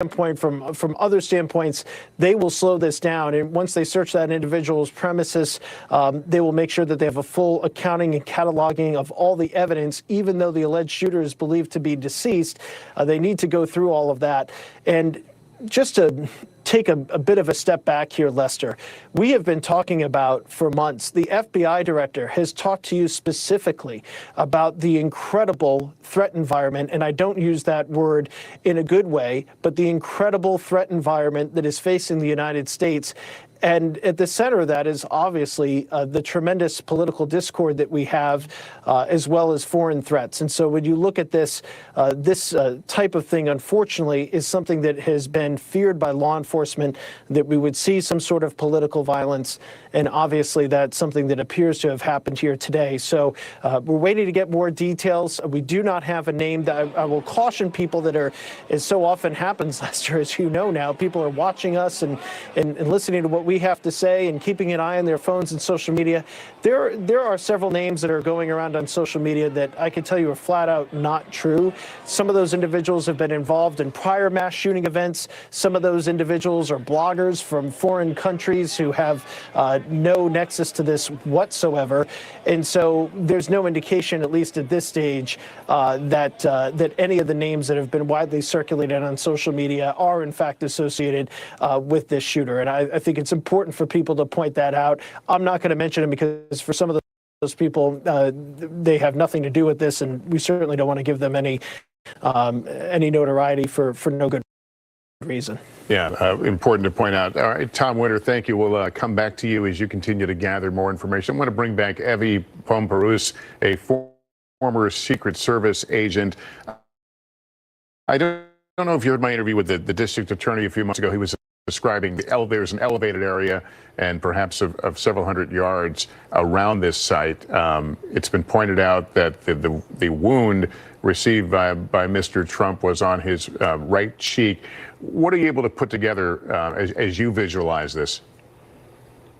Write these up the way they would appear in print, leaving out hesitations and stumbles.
standpoint, from other standpoints, they will slow this down. And once they search that individual's premises, they will make sure that they have a full accounting and cataloging of all the evidence, even though the alleged shooter is believed to be deceased. They need to go through all of that. And just to take a bit of a step back here, Lester, we have been talking about for months, the FBI director has talked to you specifically about the incredible threat environment, and I don't use that word in a good way, but the incredible threat environment that is facing the United States. And at the center of that is obviously the tremendous political discord that we have, as well as foreign threats. And so when you look at this, this type of thing, unfortunately, is something that has been feared by law enforcement, that we would see some sort of political violence. And obviously, that's something that appears to have happened here today. So we're waiting to get more details. We do not have a name. That I will caution people that are, as so often happens, Lester, as you know now, people are watching us and listening to what we have to say and keeping an eye on their phones and social media. There are several names that are going around on social media that I can tell you are flat out not true. Some of those individuals have been involved in prior mass shooting events. Some of those individuals are bloggers from foreign countries who have no nexus to this whatsoever. And so there's no indication, at least at this stage, that any of the names that have been widely circulated on social media are in fact associated with this shooter. And I think it's important for people to point that out. I'm not going to mention them because for some of those people, they have nothing to do with this, and we certainly don't want to give them any notoriety for no good reason. Yeah, important to point out. All right, Tom Winter, thank you. We'll come back to you as you continue to gather more information. I want to bring back Evie Pomperus, a former Secret Service agent. I don't know if you heard my interview with the district attorney a few months ago. He was describing there's an elevated area and perhaps of several hundred yards around this site. It's been pointed out that the wound received by Mr. Trump was on his right cheek. What are you able to put together as you visualize this?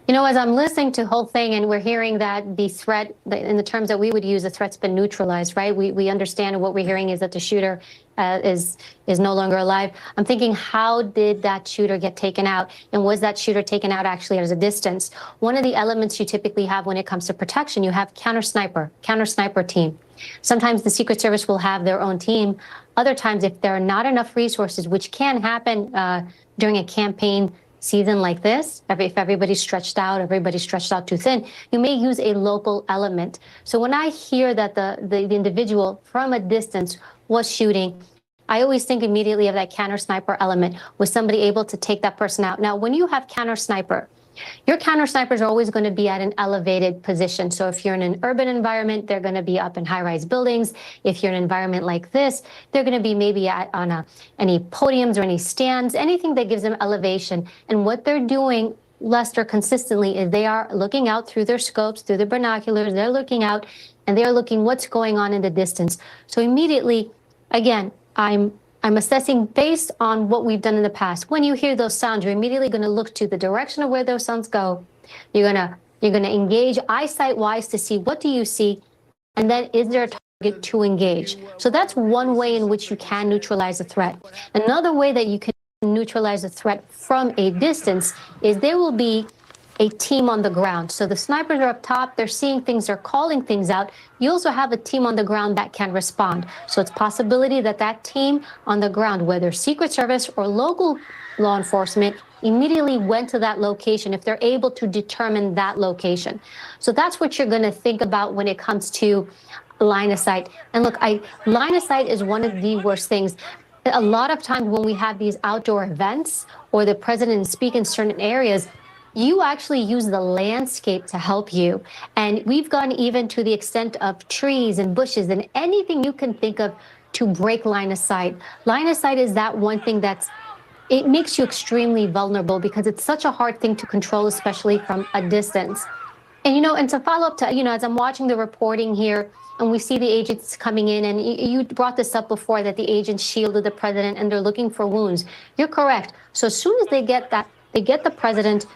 You know, as I'm listening to the whole thing and we're hearing that the threat, in the terms that we would use, the threat's been neutralized, right? We understand, and what we're hearing is that the shooter is no longer alive. I'm thinking, how did that shooter get taken out? And was that shooter taken out actually at a distance? One of the elements you typically have when it comes to protection, you have counter sniper team. Sometimes the Secret Service will have their own team. Other times, if there are not enough resources, which can happen during a campaign season like this, if everybody's stretched out too thin, you may use a local element. So when I hear that the individual from a distance was shooting, I always think immediately of that counter sniper element. Was somebody able to take that person out? Now, when you have counter sniper, your counter snipers are always going to be at an elevated position. So if you're in an urban environment, they're going to be up in high-rise buildings. If you're in an environment like this, they're going to be maybe on any podiums or any stands, anything that gives them elevation. And what they're doing, Lester, consistently is they are looking out through their scopes, through their binoculars. They're looking out and they're looking what's going on in the distance. So immediately, again, I'm assessing based on what we've done in the past. When you hear those sounds, you're immediately going to look to the direction of where those sounds go. You're going to engage eyesight-wise to see what do you see, and then is there a target to engage. So that's one way in which you can neutralize a threat. Another way that you can neutralize a threat from a distance is there will be a team on the ground. So the snipers are up top, they're seeing things, they're calling things out. You also have a team on the ground that can respond. So it's possibility that that team on the ground, whether Secret Service or local law enforcement, immediately went to that location if they're able to determine that location. So that's what you're going to think about when it comes to line of sight. And look, line of sight is one of the worst things. A lot of times when we have these outdoor events or the president speak in certain areas, you actually use the landscape to help you. And we've gone even to the extent of trees and bushes and anything you can think of to break line of sight. Line of sight is that one thing it makes you extremely vulnerable because it's such a hard thing to control, especially from a distance. And, and to follow up to, as I'm watching the reporting here and we see the agents coming in, and you brought this up before that the agents shielded the president and they're looking for wounds. You're correct. So as soon as they get the president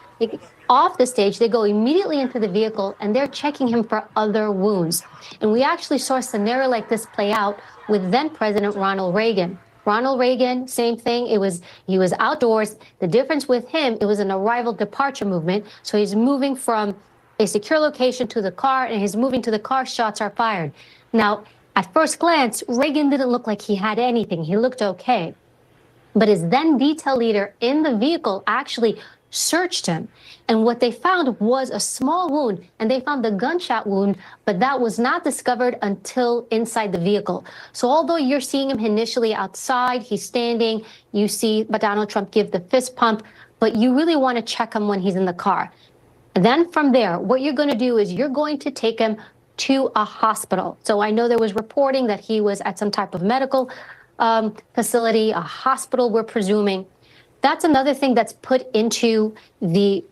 off the stage, they go immediately into the vehicle and they're checking him for other wounds. And we actually saw a scenario like this play out with then President Ronald Reagan. Ronald Reagan, same thing. He was outdoors. The difference with him, it was an arrival departure movement. So he's moving from a secure location to the car, and he's moving to the car, shots are fired. Now, at first glance, Reagan didn't look like he had anything. He looked okay. But his then detail leader in the vehicle actually searched him. And what they found was a small wound, and they found the gunshot wound, but that was not discovered until inside the vehicle. So although you're seeing him initially outside, he's standing, you see Donald Trump give the fist pump, but you really want to check him when he's in the car. And then from there, what you're going to do is you're going to take him to a hospital. So I know there was reporting that he was at some type of medical facility, a hospital, we're presuming. That's another thing that's put into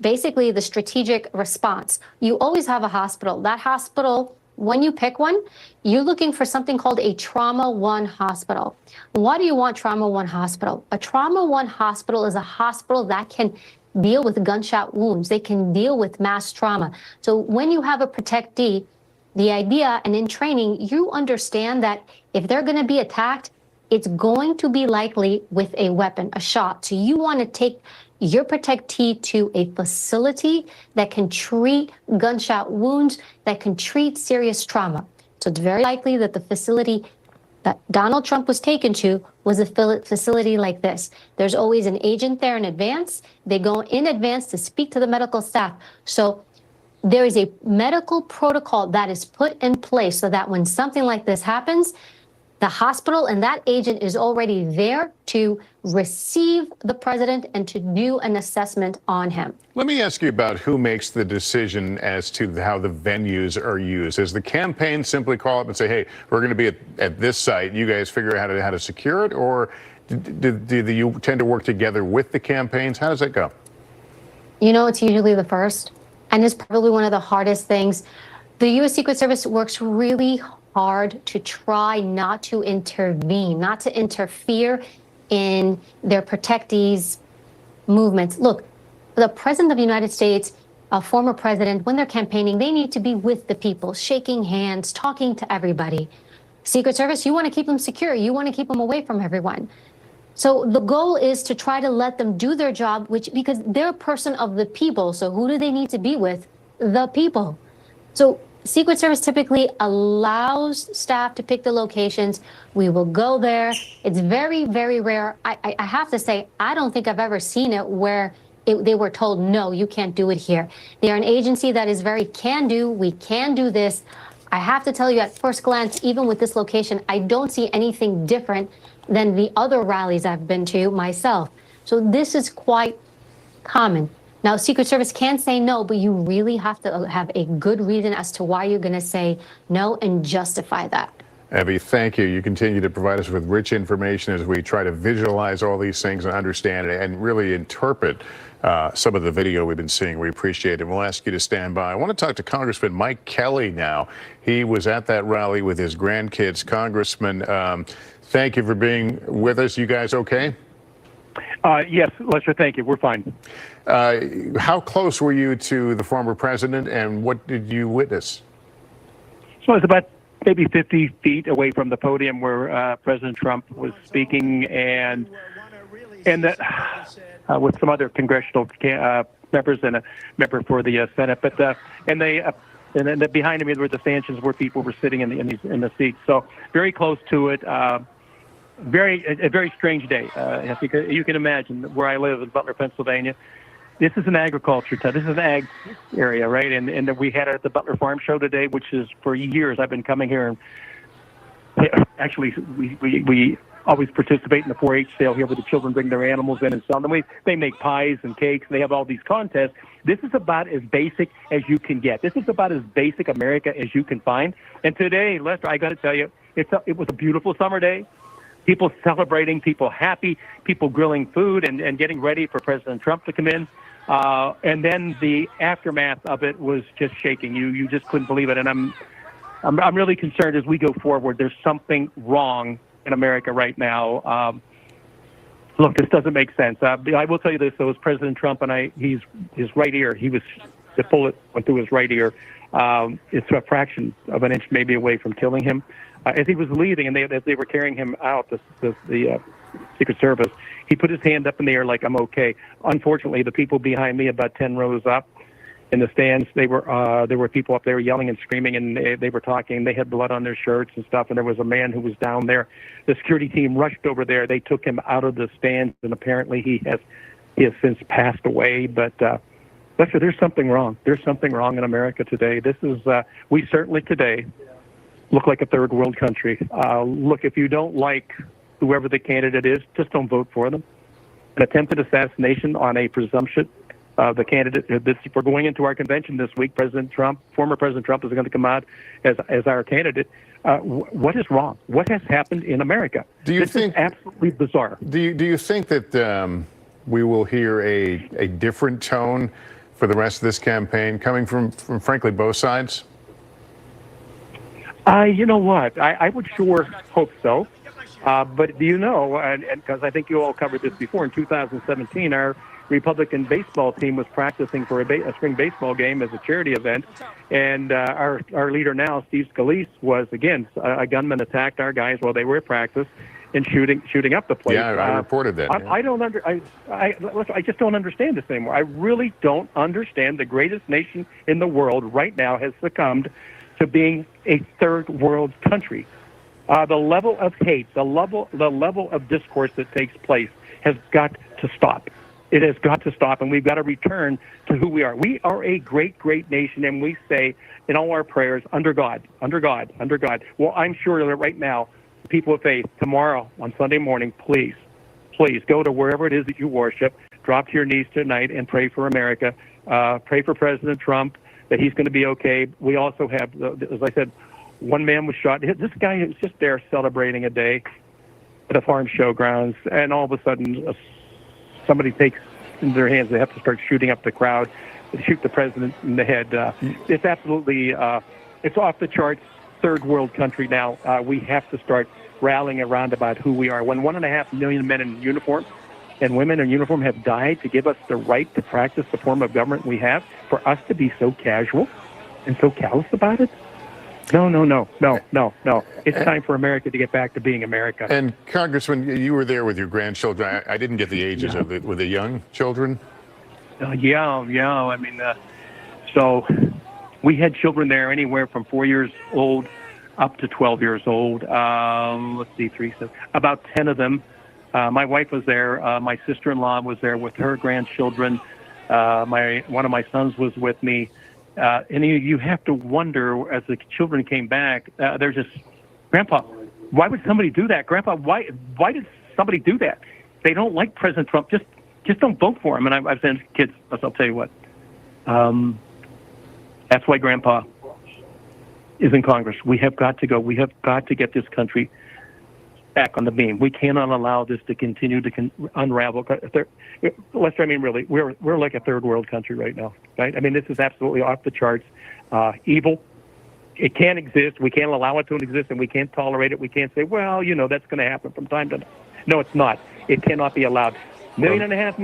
basically the strategic response. You always have a hospital. That hospital, when you pick one, you're looking for something called a Trauma 1 hospital. Why do you want Trauma 1 hospital? A Trauma 1 hospital is a hospital that can deal with gunshot wounds. They can deal with mass trauma. So when you have a protectee, the idea, and in training, you understand that if they're going to be attacked, it's going to be likely with a weapon, a shot. So you want to take your protectee to a facility that can treat gunshot wounds, that can treat serious trauma. So it's very likely that the facility that Donald Trump was taken to was a facility like this. There's always an agent there in advance. They go in advance to speak to the medical staff. So there is a medical protocol that is put in place so that when something like this happens, the hospital and that agent is already there to receive the president and to do an assessment on him. Let me ask you about who makes the decision as to how the venues are used. Does the campaign simply call up and say, hey, we're going to be at this site, you guys figure out how to secure it? Or do you tend to work together with the campaigns? How does that go? You know, it's usually the first, and it's probably one of the hardest things. The U.S. Secret Service works really hard to try not to intervene, not to interfere in their protectees' movements. Look, the president of the United States, a former president, when they're campaigning, they need to be with the people, shaking hands, talking to everybody. Secret Service, you want to keep them secure. You want to keep them away from everyone. So the goal is to try to let them do their job, because they're a person of the people. So who do they need to be with? The people. So Secret Service typically allows staff to pick the locations. We will go there. It's very, very rare. I have to say, I don't think I've ever seen it where they were told, no, you can't do it here. They're an agency that is very can-do. We can do this. I have to tell you, at first glance, even with this location, I don't see anything different than the other rallies I've been to myself. So this is quite common. Now, Secret Service can say no, but you really have to have a good reason as to why you're going to say no and justify that. Evie, thank you. You continue to provide us with rich information as we try to visualize all these things and understand it and really interpret some of the video we've been seeing. We appreciate it. We'll ask you to stand by. I want to talk to Congressman Mike Kelly now. He was at that rally with his grandkids. Congressman, thank you for being with us. You guys okay? Yes, Lester, thank you. We're fine. How close were you to the former president, and what did you witness? So it's about maybe 50 feet away from the podium where President Trump was speaking, and with some other congressional members and a member for the Senate. But and then behind me were the stanchions where people were sitting in the seats. So very close to it. A very strange day. You can imagine where I live in Butler, Pennsylvania. This is an agriculture town. This is an ag area, right? And we had it at the Butler Farm Show today, which is for years I've been coming here. And actually, we always participate in the 4-H sale here, where the children bring their animals in and sell them. They make pies and cakes, and they have all these contests. This is about as basic as you can get. This is about as basic America as you can find. And today, Lester, I got to tell you, it was a beautiful summer day. People celebrating, people happy, people grilling food and getting ready for President Trump to come in. And then the aftermath of it was just shaking. You just couldn't believe it. And I'm really concerned as we go forward. There's something wrong in America right now. Look, this doesn't make sense. I will tell you this, though, as President Trump and his right ear, the bullet went through his right ear. It's a fraction of an inch maybe away from killing him. as he was leaving, and as they were carrying him out, the Secret Service, he put his hand up in the air like, I'm okay. Unfortunately, the people behind me, about 10 rows up in the stands, there were people up there yelling and screaming, and they were talking. They had blood on their shirts and stuff, and there was a man who was down there. The security team rushed over there. They took him out of the stands, and apparently he has since passed away. But Lester, there's something wrong. There's something wrong in America today. This is we certainly today look like a third world country. Look, if you don't like whoever the candidate is, just don't vote for them. An attempted assassination on a presumption of the candidate. If we're going into our convention this week, former President Trump is going to come out as our candidate. What is wrong? What has happened in America? This is absolutely bizarre. Do you think that we will hear a different tone for the rest of this campaign coming from frankly, both sides? You know what? I would sure hope so. But do you know, and because I think you all covered this before, in 2017, our Republican baseball team was practicing for a spring baseball game as a charity event, and our leader now, Steve Scalise, was, again, a gunman attacked our guys while they were at practice and shooting up the place. Yeah, I reported that. I just don't understand this anymore. I really don't understand. The greatest nation in the world right now has succumbed to being a third world country. The level of hate, the level of discourse that takes place has got to stop. It has got to stop, and we've got to return to who we are. We are a great, great nation, and we say in all our prayers, under God, under God, under God. Well, I'm sure that right now, people of faith, tomorrow on Sunday morning, please go to wherever it is that you worship, drop to your knees tonight and pray for America. Pray for President Trump, that he's going to be okay. We also have, as I said, one man was shot. This guy is just there celebrating a day at a farm showgrounds, and all of a sudden somebody takes in their hands, they have to start shooting up the crowd, shoot the president in the head. It's absolutely, it's off the charts, third world country now. We have to start rallying around about who we are. When 1.5 million men in uniform and women in uniform have died to give us the right to practice the form of government we have, for us to be so casual and so callous about it? No. It's time for America to get back to being America. And Congressman, you were there with your grandchildren. I didn't get the ages of it. Were they young children? Yeah. I mean, so we had children there anywhere from 4 years old up to 12 years old. Let's see, about 10 of them. My wife was there. My sister-in-law was there with her grandchildren. One of my sons was with me. And you have to wonder, as the children came back, they're just, Grandpa, why would somebody do that? Grandpa, why did somebody do that? They don't like President Trump. Just don't vote for him. And I've said, kids, I'll tell you what. That's why Grandpa is in Congress. We have got to go. We have got to get this country back on the beam. We cannot allow this to continue to unravel. Lester, I mean, really, we're like a third world country right now, right? I mean, this is absolutely off the charts. Evil. It can't exist. We can't allow it to exist, and we can't tolerate it. We can't say, well, that's going to happen from time to time. No, it's not. It cannot be allowed. 1.5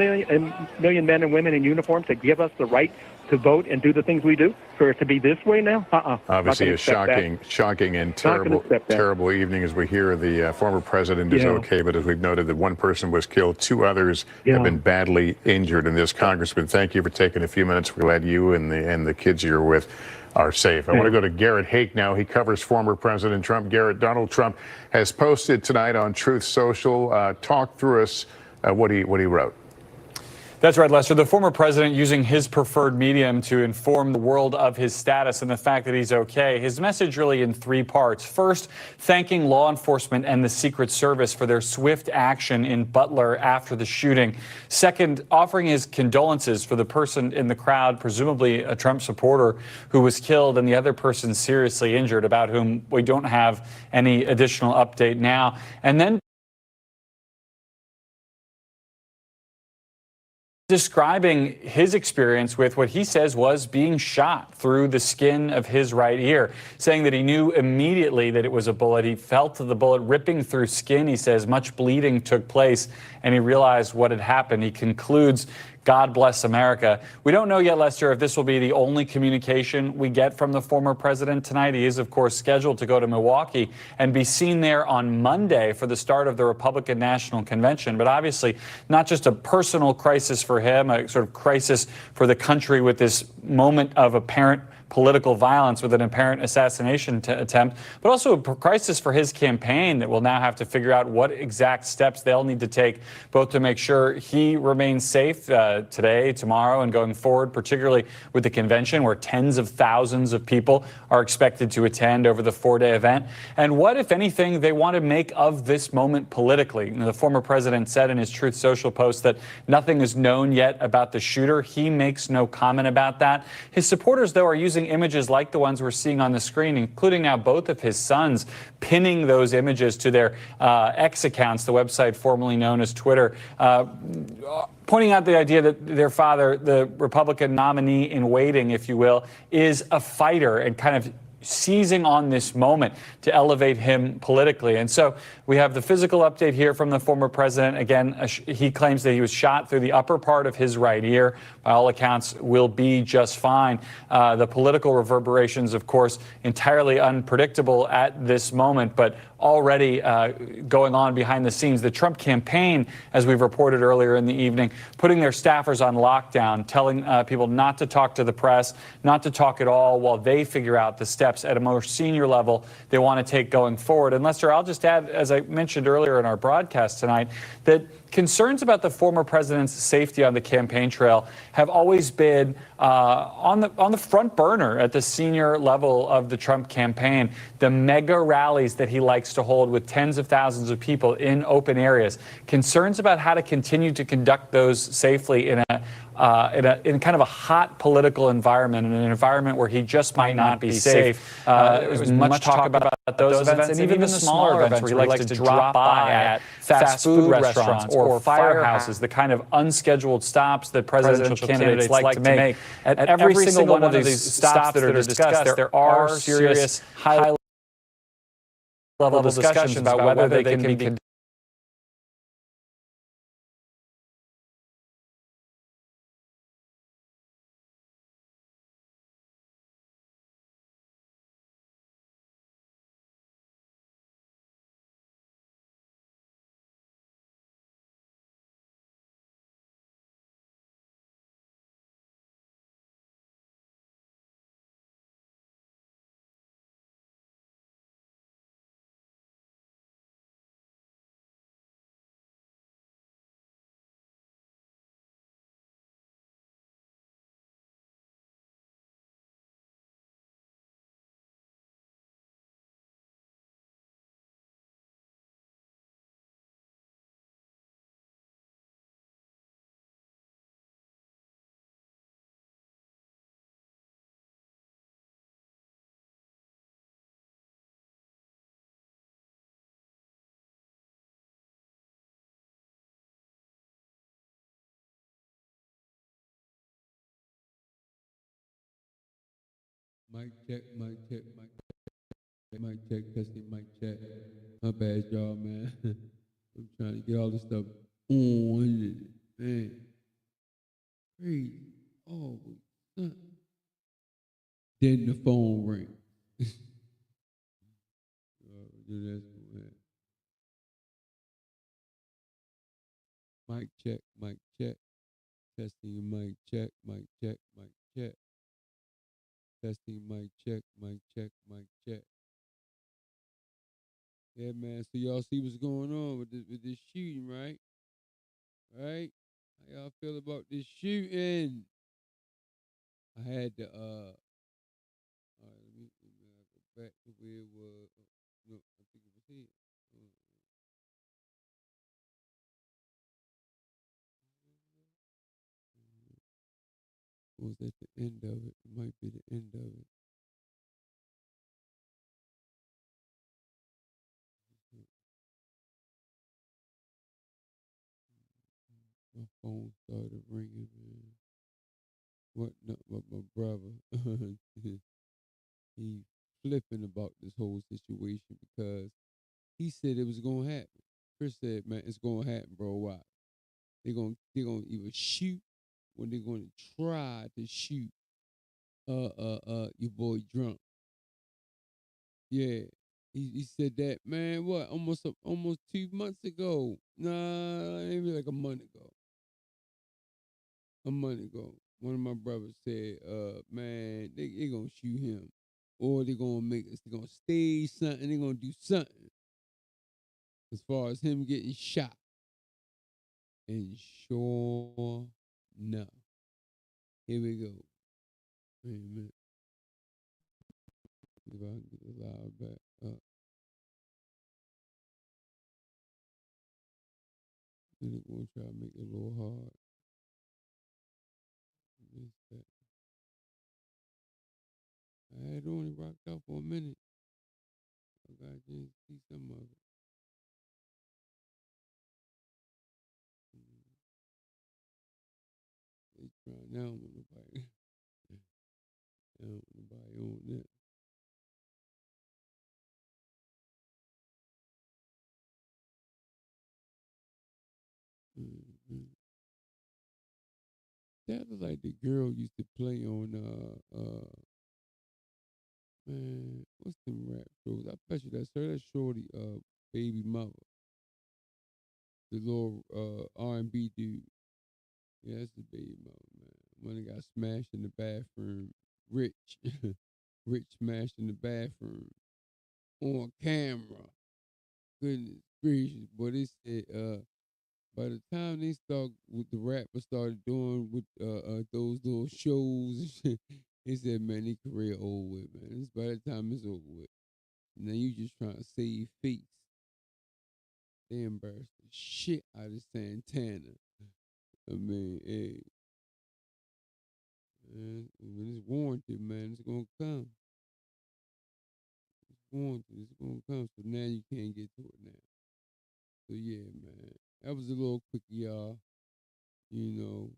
million men and women in uniform to give us the right to vote and do the things we do, for it to be this way now? Obviously a shocking and terrible evening as we hear the former president is okay, but as we've noted that one person was killed, 2 others have been badly injured in this. Congressman, thank you for taking a few minutes. We're glad you and the kids you're with are safe. I want to go to Garrett Hake now. He covers former President Trump. Garrett, Donald Trump has posted tonight on Truth Social. Talk through us what he wrote. That's right, Lester. The former president using his preferred medium to inform the world of his status and the fact that he's okay. His message really in 3 parts. First, thanking law enforcement and the Secret Service for their swift action in Butler after the shooting. Second, offering his condolences for the person in the crowd, presumably a Trump supporter, who was killed, and the other person seriously injured, about whom we don't have any additional update now. And then describing his experience with what he says was being shot through the skin of his right ear, saying that he knew immediately that it was a bullet. He felt the bullet ripping through skin. He says much bleeding took place, and he realized what had happened. He concludes God bless America. We don't know yet, Lester, if this will be the only communication we get from the former president tonight. He is, of course, scheduled to go to Milwaukee and be seen there on Monday for the start of the Republican National Convention. But obviously, not just a personal crisis for him, a sort of crisis for the country with this moment of apparent political violence with an apparent assassination attempt, but also a crisis for his campaign that will now have to figure out what exact steps they'll need to take, both to make sure he remains safe today, tomorrow, and going forward, particularly with the convention where tens of thousands of people are expected to attend over the 4-day event, and what, if anything, they want to make of this moment politically. The former president said in his Truth Social post that nothing is known yet about the shooter. He makes no comment about that. His supporters, though, are using images like the ones we're seeing on the screen, including now both of his sons, pinning those images to their X accounts, the website formerly known as Twitter, pointing out the idea that their father, the Republican nominee in waiting, if you will, is a fighter and kind of seizing on this moment to elevate him politically. And so we have the physical update here from the former president. Again, he claims that he was shot through the upper part of his right ear. By all accounts, will be just fine. The political reverberations, of course, entirely unpredictable at this moment, but already going on behind the scenes. The Trump campaign, as we've reported earlier in the evening, putting their staffers on lockdown, telling people not to talk to the press, not to talk at all while they figure out the steps at a more senior level they want to take going forward. And Lester, I'll just add, as I mentioned earlier in our broadcast tonight, that concerns about the former president's safety on the campaign trail have always been on the front burner at the senior level of the Trump campaign. The mega rallies that he likes to hold with tens of thousands of people in open areas. Concerns about how to continue to conduct those safely in kind of a hot political environment, in an environment where he just might not be safe. There was much talk about those events, and even the smaller events where he likes to drop by at fast food restaurants or firehouses, the kind of unscheduled stops that presidential candidates like to make. At every single one of these stops that are discussed, there are serious high-level discussions about whether they can be conducted. Mic check, mic check, mic check, mic check, testing, mic check. My bad, y'all, man. I'm trying to get all this stuff on, man. Crazy. Oh, son. Then the phone rings. That's mic check, mic check. Testing, mic check, mic check, mic check. Testing, mic check, mic check, mic check. Yeah, man. So y'all see what's going on with this shooting, right? Right? How y'all feel about this shooting? I had to all right, let me go back to where it was. No, I think it was here. Was at the end of it? It might be the end of it. My phone started ringing, man. What? No, my brother, he flipping about this whole situation because he said it was gonna happen. Chris said, "Man, it's gonna happen, bro. Why? They're gonna either shoot when they're going to try to shoot your boy Drunk. Yeah, he said that, man. What, almost 2 months ago? Nah, maybe like a month ago. A month ago, one of my brothers said, man, they gonna shoot him, or they gonna make us, they gonna stage something, they gonna do something as far as him getting shot. And sure enough, here we go. Wait a minute. If I can get the live back up. Then they're gonna try to make it a little hard. This, that. I had only rocked out for a minute. I gotta just see some of it. They trying now, want nobody. I don't want nobody on that. Mm-hmm. That was like the girl used to play on man, what's them rap shows? I bet you that's her. That's Shorty baby mother. The little R&B dude. Yeah, that's the baby mother, man. When they got smashed in the bathroom. Rich. Rich smashed in the bathroom. On camera. Goodness gracious. Boy, they said by the time they start with the rappers started doing with those little shows and shit, they said, man, their career over with, man. It's by the time it's over with. Now you just trying to save face. They embarrassed the shit out of Santana. I mean, hey, man, when it's warranted, man, it's gonna come. It's warranted, it's gonna come. So now you can't get to it now. So yeah, man, that was a little quick, y'all. You know,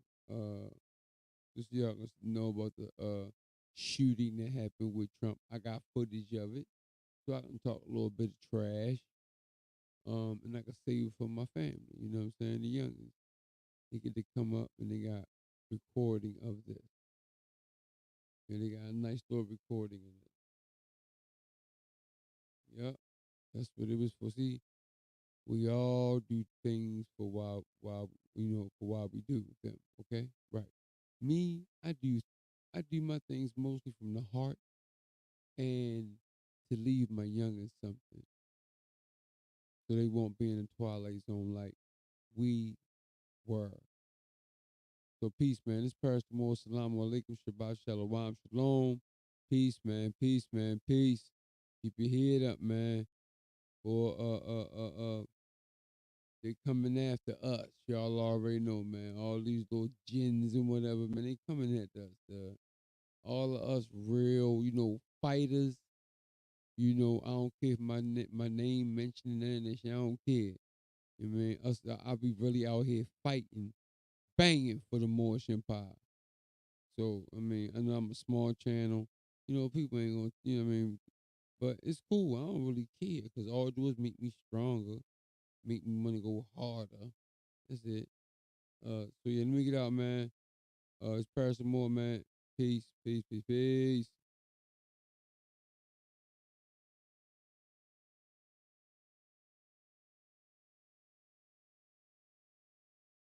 just y'all gonna know about the shooting that happened with Trump. I got footage of it, so I can talk a little bit of trash. And I can save it for my family. You know what I'm saying? The youngins, they get to come up and they got recording of this. And they got a nice little recording in it. Yep, that's what it was for. See, we all do things for while for why we do them. Okay, right? Me, I do my things mostly from the heart and to leave my youngins something, so they won't be in the twilight zone like we were. So peace, man. This Paracetamol. Salaam alaikum. Shabbat shalom. Shalom. Peace, man. Peace, man. Peace. Keep your head up, man. Or they coming after us. Y'all already know, man. All these little jinns and whatever, man. They coming at us. All of us real, fighters. I don't care if my name mentioned and that shit. I don't care. I mean, I'll be really out here fighting, banging for the Moorish Empire. So, I mean, I know I'm a small channel. People ain't gonna, what I mean? But it's cool. I don't really care because all it do is make me stronger, make me want to go harder. That's it. So yeah, let me get out, man. It's Paris some more, man. Peace, peace, peace, peace.